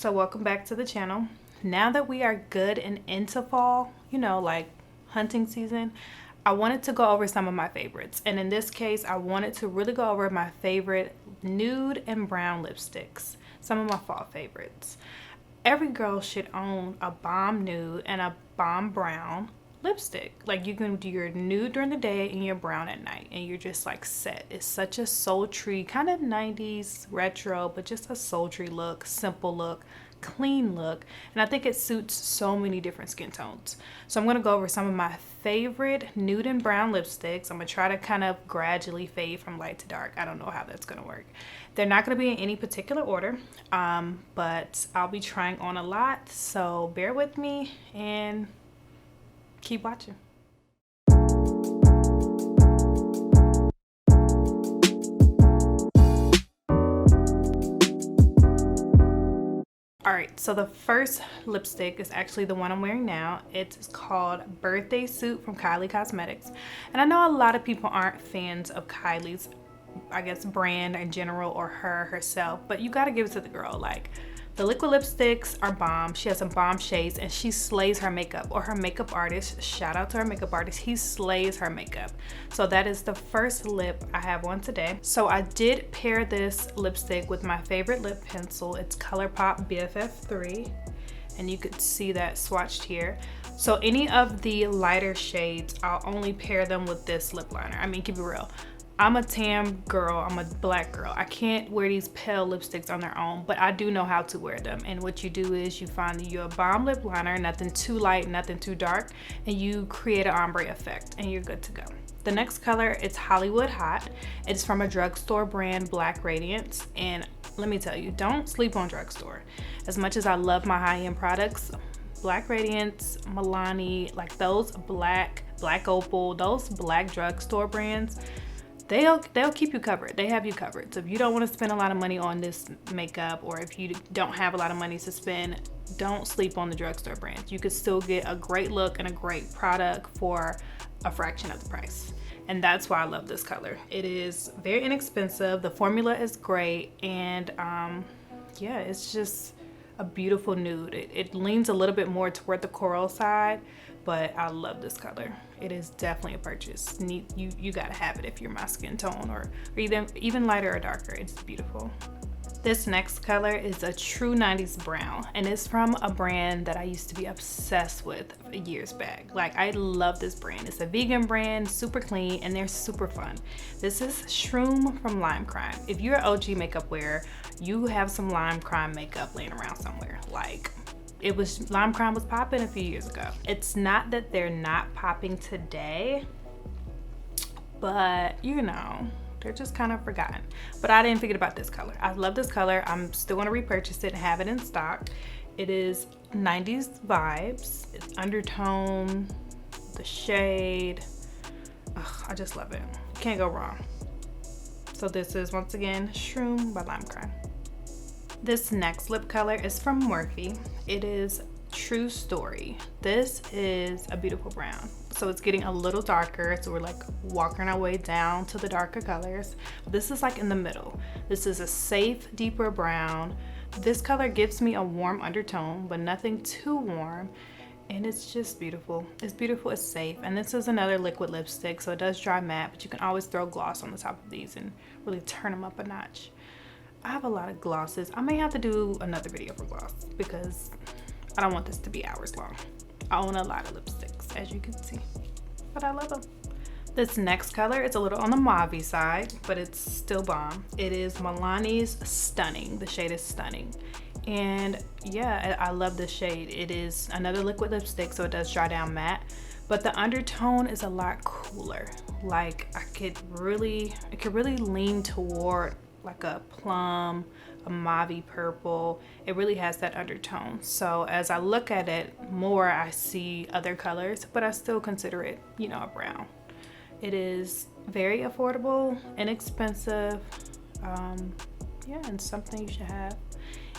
So welcome back to the channel. Now that we are good and into fall, you know, like hunting season, I wanted to go over some of my favorites. And in this case, I wanted to really go over my favorite nude and brown lipsticks, some of my fall favorites. Every girl should own a bomb nude and a bomb brown lipstick. Like, you can do your nude during the day and your brown at night, and you're just like set. It's such a sultry kind of 90s retro, but just a sultry look, simple look, clean look, and I think it suits so many different skin tones. So I'm going to go over some of my favorite nude and brown lipsticks. I'm going to try to kind of gradually fade from light to dark. I don't know how that's going to work. They're not going to be in any particular order, but I'll be trying on a lot, so bear with me and keep watching. Alright, so the first lipstick is actually the one I'm wearing now. It's called Birthday Suit from Kylie Cosmetics. And I know a lot of people aren't fans of Kylie's, I guess, brand in general, or herself, but you gotta give it to the girl. Like, the liquid lipsticks are bomb. She has some bomb shades and she slays her makeup, or her makeup artist. Shout out to her makeup artist. He slays her makeup. So that is the first lip I have on today. So I did pair this lipstick with my favorite lip pencil. It's ColourPop BFF3. And you could see that swatched here. So any of the lighter shades, I'll only pair them with this lip liner. I mean, keep it real. I'm a tan girl, I'm a black girl. I can't wear these pale lipsticks on their own, but I do know how to wear them. And what you do is you find your bomb lip liner, nothing too light, nothing too dark, and you create an ombre effect and you're good to go. The next color is Hollywood Hot. It's from a drugstore brand, Black Radiance. And let me tell you, don't sleep on drugstore. As much as I love my high-end products, Black Radiance, Milani, like those Black Opal, those black drugstore brands, they'll keep you covered. They have you covered. So if you don't want to spend a lot of money on this makeup, or if you don't have a lot of money to spend, don't sleep on the drugstore brands. You could still get a great look and a great product for a fraction of the price. And that's why I love this color. It is very inexpensive. The formula is great. And yeah, it's just a beautiful nude. It leans a little bit more toward the coral side, but I love this color. It is definitely a purchase. You gotta have it if you're my skin tone, or even lighter or darker. It's beautiful. This next color is a true 90s brown, and it's from a brand that I used to be obsessed with years back. Like, I love this brand. It's a vegan brand, super clean, and they're super fun. This is Shroom from Lime Crime. If you're an OG makeup wearer, you have some Lime Crime makeup laying around somewhere. Like, Lime Crime was popping a few years ago. It's not that they're not popping today, but you know, they're just kind of forgotten. But I didn't forget about this color. I love this color. I'm still gonna repurchase it and have it in stock. It is 90s vibes. It's undertone, the shade. Ugh, I just love it. Can't go wrong. So this is, once again, Shroom by Lime Crime. This next lip color is from Morphe. It is True Story. This is a beautiful brown. So it's getting a little darker, so we're like walking our way down to the darker colors. This is like in the middle. This is a safe, deeper brown. This color gives me a warm undertone, but nothing too warm. And it's just beautiful. It's beautiful, it's safe. And this is another liquid lipstick, so it does dry matte, but you can always throw gloss on the top of these and really turn them up a notch. I have a lot of glosses. I may have to do another video for gloss because I don't want this to be hours long. I own a lot of lipsticks, as you can see, but I love them. This next color is a little on the mauve side, but it's still bomb. It is Milani's Stunning. The shade is Stunning. And yeah, I love this shade. It is another liquid lipstick, so it does dry down matte, but the undertone is a lot cooler. Like, it could really lean toward like a plum, a mauve purple. It really has that undertone. So as I look at it more, I see other colors, but I still consider it, you know, a brown. It is very affordable, inexpensive. Yeah, and something you should have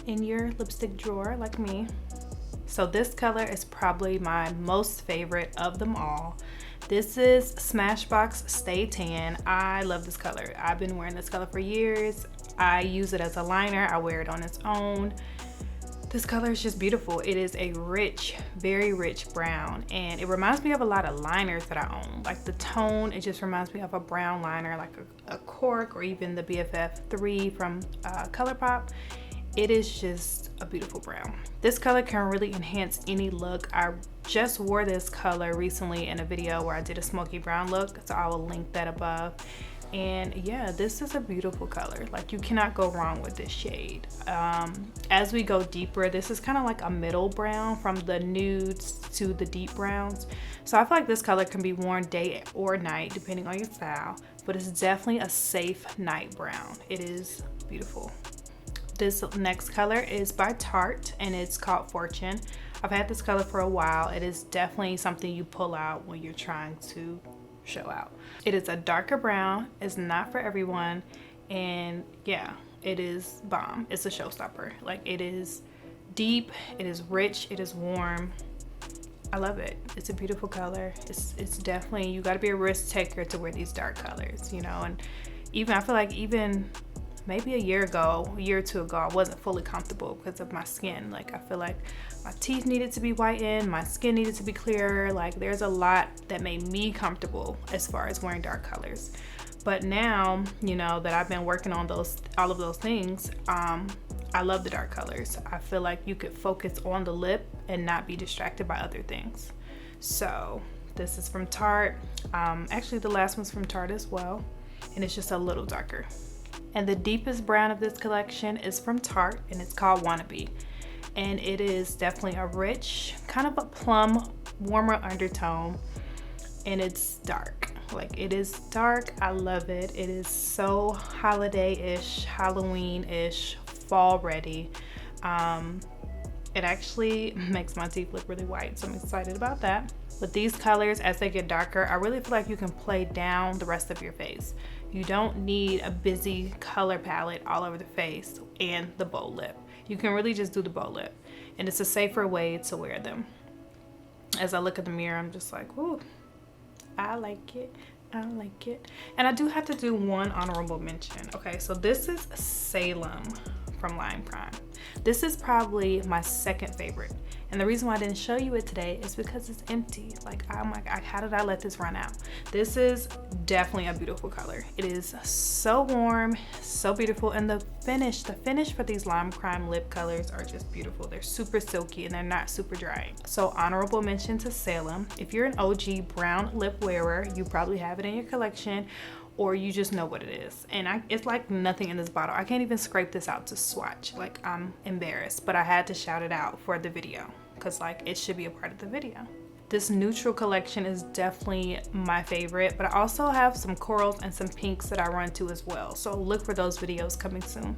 in your lipstick drawer like me. So this color is probably my most favorite of them all. This is Smashbox Stay Tan. I love this color. I've been wearing this color for years. I use it as a liner. I wear it on its own. This color is just beautiful. It is a rich, very rich brown, and it reminds me of a lot of liners that I own. Like the tone, it just reminds me of a brown liner, like a cork, or even the BFF3 from ColourPop. It is just a beautiful brown. This color can really enhance any look. I just wore this color recently in a video where I did a smoky brown look, so I will link that above. And yeah, this is a beautiful color. Like, you cannot go wrong with this shade. As we go deeper, this is kind of like a middle brown from the nudes to the deep browns. So I feel like this color can be worn day or night depending on your style, but it's definitely a safe night brown. It is beautiful. This next color is by Tarte, and it's called Fortune. I've had this color for a while. It is definitely something you pull out when you're trying to show out. It is a darker brown. It's not for everyone, and yeah, it is bomb. It's a showstopper. Like, it is deep, it is rich, it is warm. I love it. It's a beautiful color. It's definitely, you got to be a risk taker to wear these dark colors, you know. And even, I feel like even maybe a year or two ago, I wasn't fully comfortable because of my skin. Like, I feel like my teeth needed to be whitened, my skin needed to be clearer. Like, there's a lot that made me comfortable as far as wearing dark colors. But now, you know, that I've been working on all of those things, I love the dark colors. I feel like you could focus on the lip and not be distracted by other things. So this is from Tarte. Actually, the last one's from Tarte as well, and it's just a little darker. And the deepest brown of this collection is from Tarte, and it's called Wannabe. And it is definitely a rich, kind of a plum, warmer undertone, and it's dark. Like, it is dark. I love it. It is so holiday-ish, Halloween-ish, fall ready. It actually makes my teeth look really white, so I'm excited about that. With these colors, as they get darker, I really feel like you can play down the rest of your face. You don't need a busy color palette all over the face and the bow lip. You can really just do the bow lip, and it's a safer way to wear them. As I look at the mirror, I'm just like, whoo, I like it. I like it. And I do have to do one honorable mention. Okay, so this is Salem from Lime Crime. This is probably my second favorite. And the reason why I didn't show you it today is because it's empty. Like, oh my God, how did I let this run out? This is definitely a beautiful color. It is so warm, so beautiful. And the finish for these Lime Crime lip colors are just beautiful. They're super silky and they're not super dry. So honorable mention to Salem. If you're an OG brown lip wearer, you probably have it in your collection, or you just know what it is. And it's like nothing in this bottle. I can't even scrape this out to swatch. Like, I'm embarrassed, but I had to shout it out for the video because, like, it should be a part of the video. This neutral collection is definitely my favorite, but I also have some corals and some pinks that I run to as well. So look for those videos coming soon.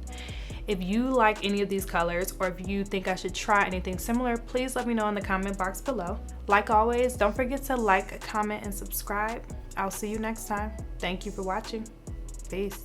If you like any of these colors, or if you think I should try anything similar, please let me know in the comment box below. Like always, don't forget to like, comment, and subscribe. I'll see you next time. Thank you for watching. Peace.